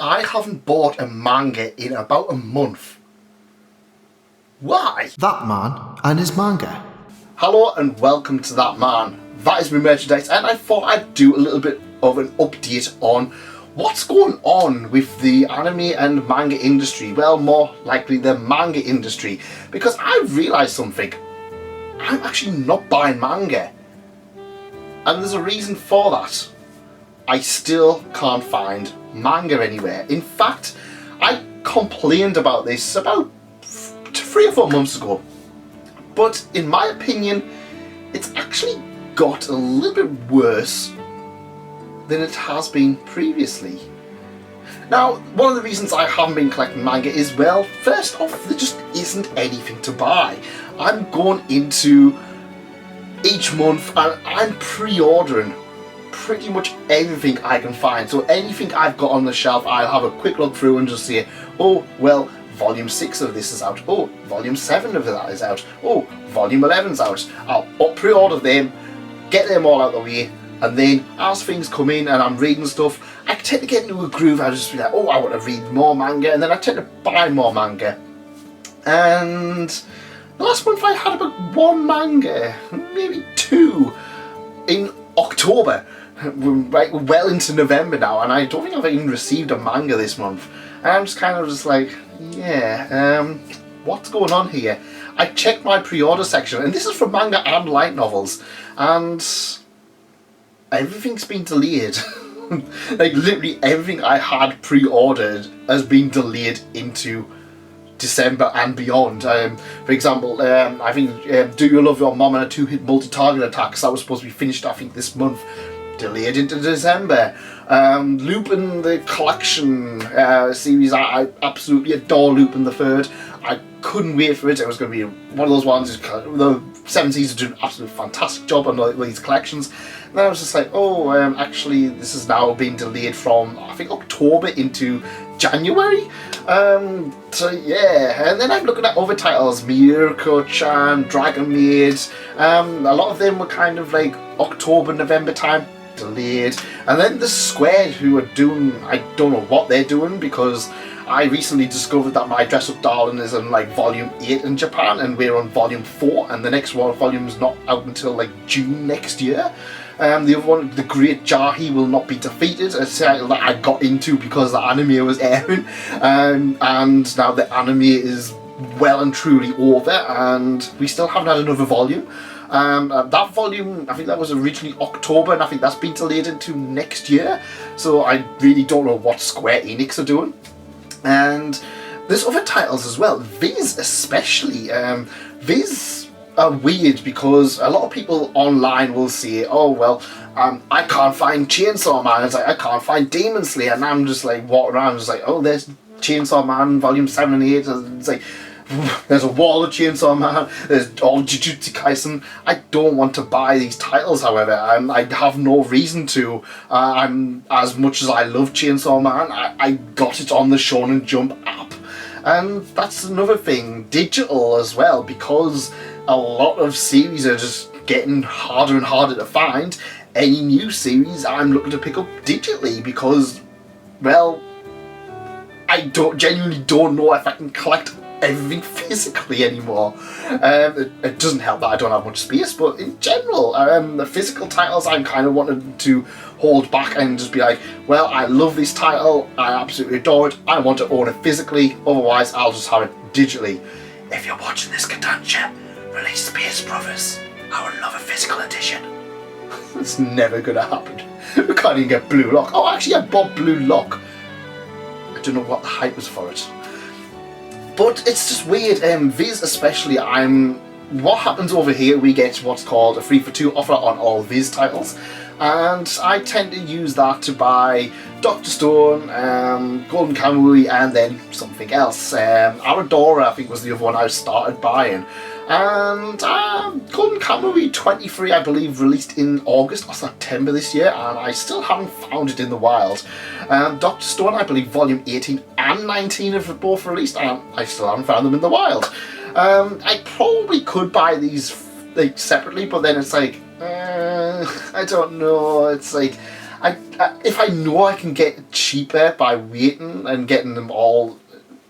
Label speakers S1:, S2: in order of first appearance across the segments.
S1: I haven't bought a manga in about a month. Why?
S2: That man and his manga.
S1: Hello and welcome to That Man. That is my merchandise, and I thought I'd do a little bit of an update on what's going on with the anime and manga industry. Well, more likely the manga industry, because I've realised something. I'm actually not buying manga. And there's a reason for that. I still can't find manga anywhere. In fact, I complained about this about 3 or 4 months ago. But in my opinion, it's actually got a little bit worse than it has been previously. Now, one of the reasons I haven't been collecting manga is, well, first off, there just isn't anything to buy. I'm going into each month and I'm pre-ordering pretty much everything I can find. So anything I've got on the shelf, I'll have a quick look through and just say, oh, well, volume 6 of this is out. Oh, volume 7 of that is out. Oh, volume 11's out. I'll pre-order them, get them all out of the way, and then as things come in and I'm reading stuff, I tend to get into a groove. I'll just be like, oh, I want to read more manga, and then I tend to buy more manga. And last month I had about 1 manga, maybe 2, in October. We're well into November now, and I don't think I've even received a manga this month. And I'm just kind of just like, yeah, what's going on here? I checked my pre-order section, and this is for manga and light novels, and everything's been delayed. Like literally everything I had pre-ordered has been delayed into December and beyond. For example, I think Do You Love Your Mom and a 2-hit multi-target attacks, that was supposed to be finished I think this month, delayed into December. Lupin the Collection series, I absolutely adore Lupin the Third. I couldn't wait for it. It was going to be one of those ones. The 70s are doing an absolutely fantastic job on these collections. And then I was just like, oh, actually this has now been delayed from I think October into January. So yeah, and then I'm looking at other titles, Miyako-chan, Dragon Maid. A lot of them were kind of like October, November time, delayed. And then the Square, who are doing, I don't know what they're doing, because I recently discovered that My Dress Up Darling is in like volume 8 in Japan, and we're on volume 4, and the next volume's not out until like June next year. The other one, The Great Jahi Will Not Be Defeated, a title that I got into because the anime was airing, and now the anime is well and truly over, and we still haven't had another volume. That volume, I think that was originally October, and I think that's been delayed into next year, so I really don't know what Square Enix are doing. And there's other titles as well, Viz especially. Viz are weird because a lot of people online will say, oh well, I can't find Chainsaw Man, it's like I can't find Demon Slayer, and I'm just like walking around just like, oh, there's Chainsaw Man volume 7 and 8, it's like there's a wall of Chainsaw Man, there's all Jujutsu Kaisen. I don't want to buy these titles, however, I have no reason to. As much as I love Chainsaw Man, I got it on the Shonen Jump app. And that's another thing, digital as well, because a lot of series are just getting harder and harder to find. Any new series I'm looking to pick up digitally because, well, I genuinely don't know if I can collect everything physically anymore. It doesn't help that I don't have much space, but in general, the physical titles I'm kind of wanting to hold back and just be like, well, I love this title, I absolutely adore it, I want to own it physically, otherwise I'll just have it digitally. If you're watching this, Kodansha, release Space Brothers. I would love a physical edition. It's never gonna happen. We can't even get Blue Lock. Oh, actually I bought Blue Lock. I don't know what the hype was for it. But it's just weird, Viz especially, what happens over here, we get what's called a 3-for-2 offer on all Viz titles, and I tend to use that to buy Dr. Stone, Golden Kamuy, and then something else. Aradora, I think, was the other one I started buying. And Golden Kamuy 23, I believe, released in August or September this year, and I still haven't found it in the wild. Dr. Stone, I believe volume 18 and 19 have both released, and I still haven't found them in the wild. I probably could buy these like separately, but then it's like, I don't know, it's like, if I know I can get it cheaper by waiting and getting them all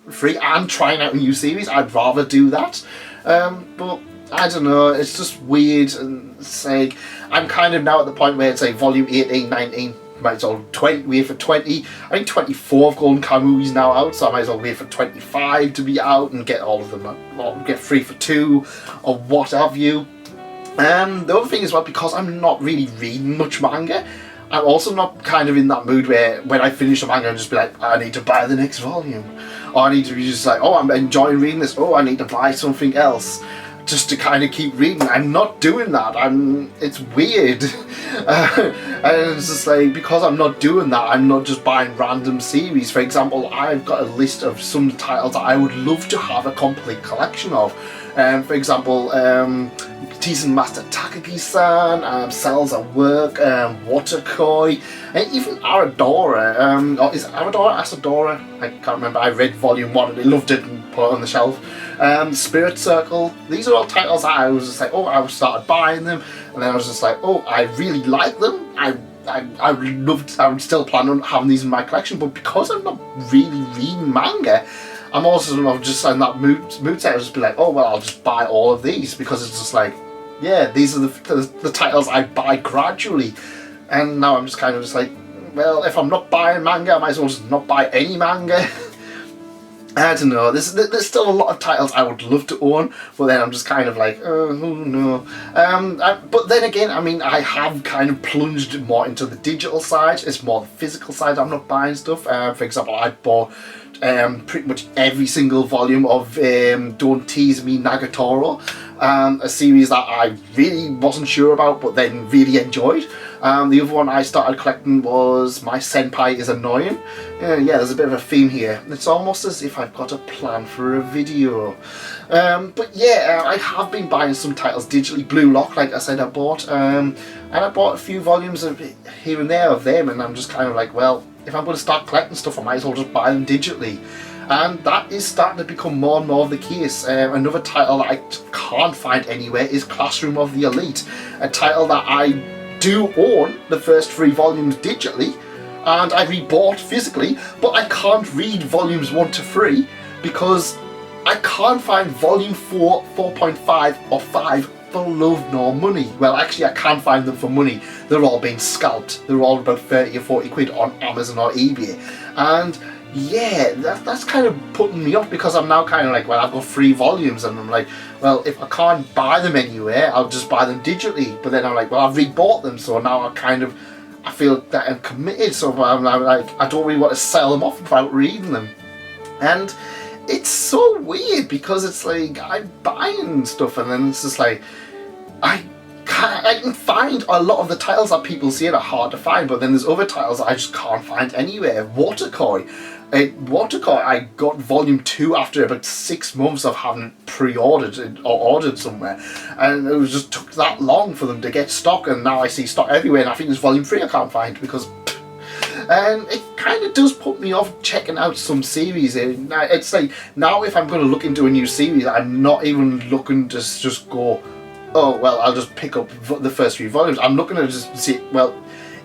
S1: free and trying out a new series, I'd rather do that. But I don't know, it's just weird, and it's like, I'm kind of now at the point where it's like volume 18, 19, might as well wait for 20. I think 24 of Golden Kamuy is now out, so I might as well wait for 25 to be out and get all of them, or get 3 for 2, or what have you. The other thing is, well, because I'm not really reading much manga, I'm also not kind of in that mood where when I finish a manga I'll just be like, I need to buy the next volume. Or I need to be just like, oh, I'm enjoying reading this, oh, I need to buy something else. Just to kind of keep reading. I'm not doing that. It's weird. And it's just like, because I'm not doing that, I'm not just buying random series. For example, I've got a list of some titles that I would love to have a complete collection of. For example, Teasen Master Takagi-san, Cells at Work, Waterkoi, and even Aradora. Or is it Aradora? Asadora? I can't remember. I read volume 1 and I loved it and put it on the shelf. Spirit Circle. These are all titles that I was just like, oh, I started buying them, and then I was just like, oh, I really like them. I would still plan on having these in my collection, but because I'm not really reading manga, I'm also just in that mood set. I'll just be like, oh well, I'll just buy all of these, because it's just like, yeah, these are the titles I buy gradually, and now I'm just kind of just like, well, if I'm not buying manga, I might as well just not buy any manga. I don't know, there's still a lot of titles I would love to own, but then I'm just kind of like, oh no. But then again, I mean, I have kind of plunged more into the digital side. It's more the physical side. I'm not buying stuff. For example, I bought pretty much every single volume of Don't Tease Me Nagatoro, a series that I really wasn't sure about but then really enjoyed. The other one I started collecting was My Senpai is Annoying. Yeah, there's a bit of a theme here. It's almost as if I've got a plan for a video. But yeah, I have been buying some titles digitally. Blue Lock, like I said, I bought. And I bought a few volumes of here and there of them, and I'm just kind of like, well, if I'm going to start collecting stuff, I might as well just buy them digitally. And that is starting to become more and more of the case. Another title that I can't find anywhere is Classroom of the Elite, a title that I do own the first 3 volumes digitally, and I rebought physically, but I can't read volumes 1 to 3 because I can't find volume 4, 4.5 or 5 for love nor money. Well, actually I can find them for money. They're all being scalped. They're all about 30 or 40 quid on Amazon or eBay. And yeah, that's kind of putting me off, because I'm now kind of like, well, I've got 3 volumes, and I'm like, well, if I can't buy them anywhere, I'll just buy them digitally. But then I'm like, well, I've rebought them, so now I feel that I'm committed, so I'm like, I don't really want to sell them off without reading them. And it's so weird, because it's like, I'm buying stuff and then it's just like, I can find a lot of the titles that people say are hard to find, but then there's other titles that I just can't find anywhere. Waterkoi, I got volume 2 after about 6 months of having it pre-ordered or ordered somewhere, and it just took that long for them to get stock, and now I see stock everywhere, and I think there's volume 3 I can't find because... And it kind of does put me off checking out some series. It's like, now if I'm going to look into a new series, I'm not even looking to just go, oh, well, I'll just pick up the first 3 volumes. I'm looking to just see, well,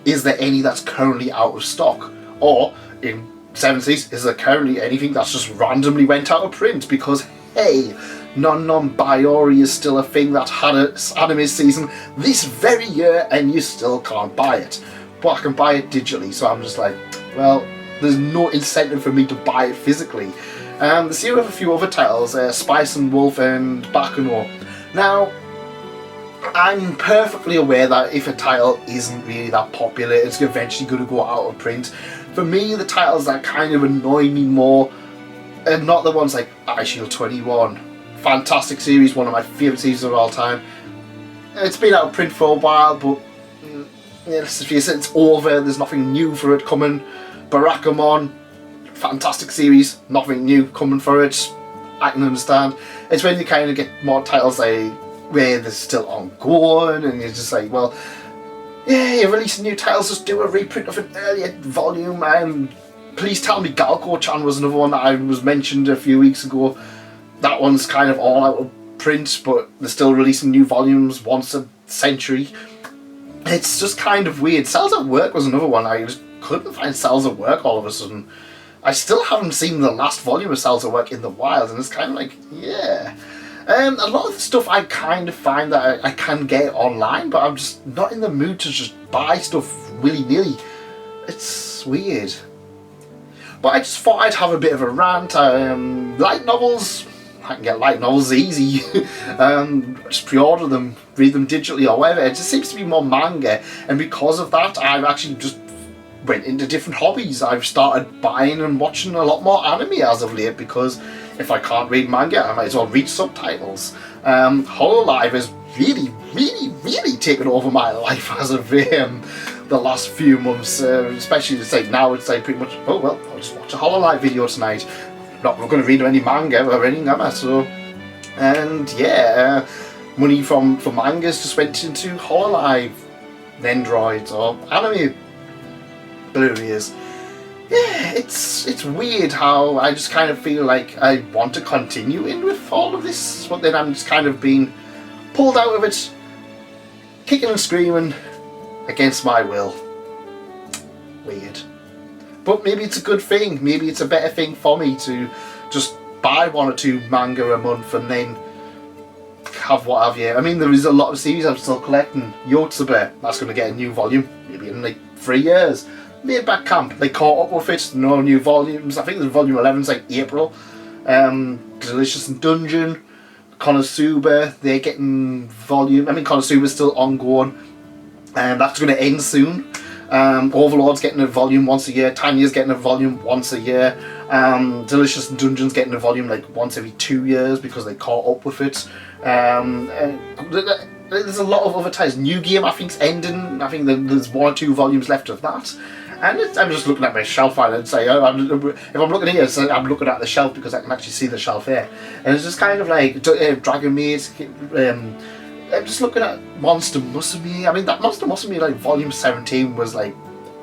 S1: is there any that's currently out of stock? Or, in 7 Seas, is there currently anything that's just randomly went out of print? Because, hey, Non Baiori is still a thing that had an anime season this very year, and you still can't buy it. But I can buy it digitally, so I'm just like, well, there's no incentive for me to buy it physically. The series have a few other titles, Spice and Wolf and Bakuno. Now, I'm perfectly aware that if a title isn't really that popular, it's eventually going to go out of print. For me, the titles that kind of annoy me more are not the ones like iShield 21. Fantastic series, one of my favourite series of all time. It's been out of print for a while, but let's just face it, it's over, there's nothing new for it coming. Barakamon, fantastic series, nothing new coming for it. I can understand. It's when you kind of get more titles like where they're still ongoing, and you're just like, well, yeah, you're releasing new titles, just do a reprint of an earlier volume. And Please Tell Me Galco-chan was another one that I was mentioned a few weeks ago. That one's kind of all out of print, but they're still releasing new volumes once a century. it's just kind of weird. Cells at Work was another one. I just couldn't find Cells at Work all of a sudden. I still haven't seen the last volume of Cells at Work in the wild, and it's kind of like, yeah. A lot of the stuff I kind of find that I can get online, but I'm just not in the mood to just buy stuff willy-nilly. It's weird. But I just thought I'd have a bit of a rant. Light novels, I can get light novels easy. Just pre-order them, read them digitally or whatever. It just seems to be more manga, and because of that, I've actually just went into different hobbies. I've started buying and watching a lot more anime as of late, because if I can't read manga, I might as well read subtitles. Hololive has really taken over my life as of the last few months, especially it's like now it's like pretty much, oh well, I'll just watch a Hololive video tonight. Not going to read any manga or anything, am I? So, and yeah, money for mangas just went into Hololive, Nendroids, or anime Blu-rays. Yeah, it's weird how I just kind of feel like I want to continue in with all of this, but then I'm just kind of being pulled out of it, kicking and screaming against my will. Weird. But maybe it's a good thing. Maybe it's a better thing for me to just buy 1 or 2 manga a month and then have what have you. I mean, there is a lot of series I'm still collecting. Yotsuba, that's going to get a new volume, maybe in like 3 years. Made-back Camp, they caught up with it, no new volumes. I think the volume 11's like April. Delicious in Dungeon, Konosuba, they're getting volume. I mean, Konosuba's still ongoing, and that's going to end soon. Overlord's getting a volume once a year. Tanya's getting a volume once a year. Delicious in Dungeon's getting a volume like once every 2 years because they caught up with it. There's a lot of other titles. New Game, I think's ending. I think there's 1 or 2 volumes left of that. And I'm just looking at my shelf and say, if I'm looking here, so I'm looking at the shelf because I can actually see the shelf there. And it's just kind of like Dragon Maid. I'm just looking at Monster Musume. I mean, that Monster Musume, like volume 17 was like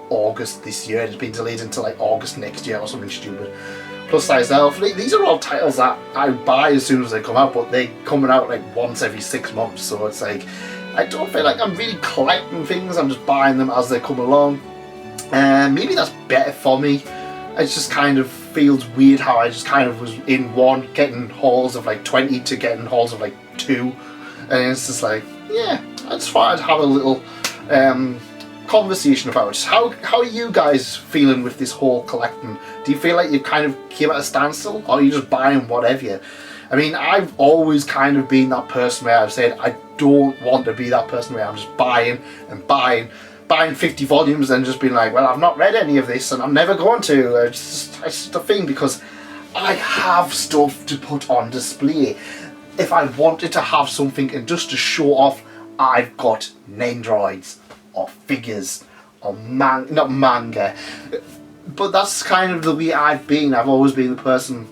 S1: August this year. It's been delayed until like August next year or something stupid. Plus Size Elf. These are all titles that I buy as soon as they come out, but they're coming out like once every 6 months. So it's like, I don't feel like I'm really collecting things. I'm just buying them as they come along. Maybe that's better for me. It just kind of feels weird how I just kind of was in one, getting hauls of like 20 to getting hauls of like 2. And it's just like, yeah, I just thought I'd have a little conversation about it. How are you guys feeling with this whole collecting? Do you feel like you kind of came at a standstill, or are you just buying whatever? I mean, I've always kind of been that person where I've said I don't want to be that person where I'm just buying 50 volumes and just being like, well, I've not read any of this and I'm never going to. It's just a thing, because I have stuff to put on display. If I wanted to have something and just to show off, I've got Nendroids or figures or not manga. But that's kind of the way I've been. I've always been the person.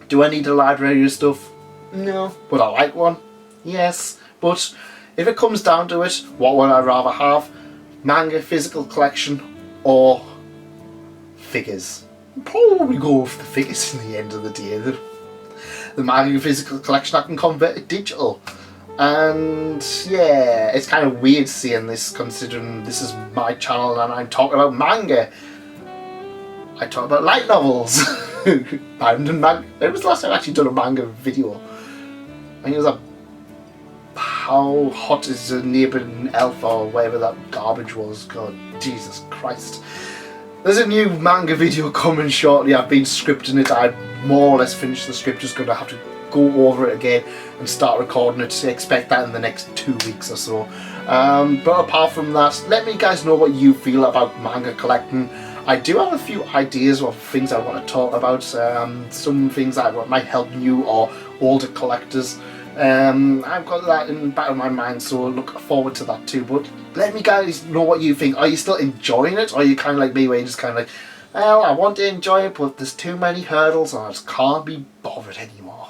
S1: Do I need a library of stuff? No. Would I like one? Yes. But if it comes down to it, what would I rather have? Manga physical collection or figures? I'd probably go with the figures in the end of the day. The manga physical collection I can convert to digital. And yeah, it's kind of weird seeing this, considering this is my channel and I'm talking about manga. I talk about light novels. When was the last time I actually done a manga video? I think it was a How Hot Is a Neighbouring Elf or whatever that garbage was. God, Jesus Christ. There's a new manga video coming shortly. I've been scripting it. I more or less finished the script. Just going to have to go over it again and start recording it. So expect that in the next 2 weeks or so. But apart from that, let me guys know what you feel about manga collecting. I do have a few ideas of things I want to talk about. Some things that might help new or older collectors. I've got that in the back of my mind, so look forward to that too. But let me guys know what you think. Are you still enjoying it, or are you kind of like me where you're just kind of like, well, I want to enjoy it, but there's too many hurdles and I just can't be bothered anymore?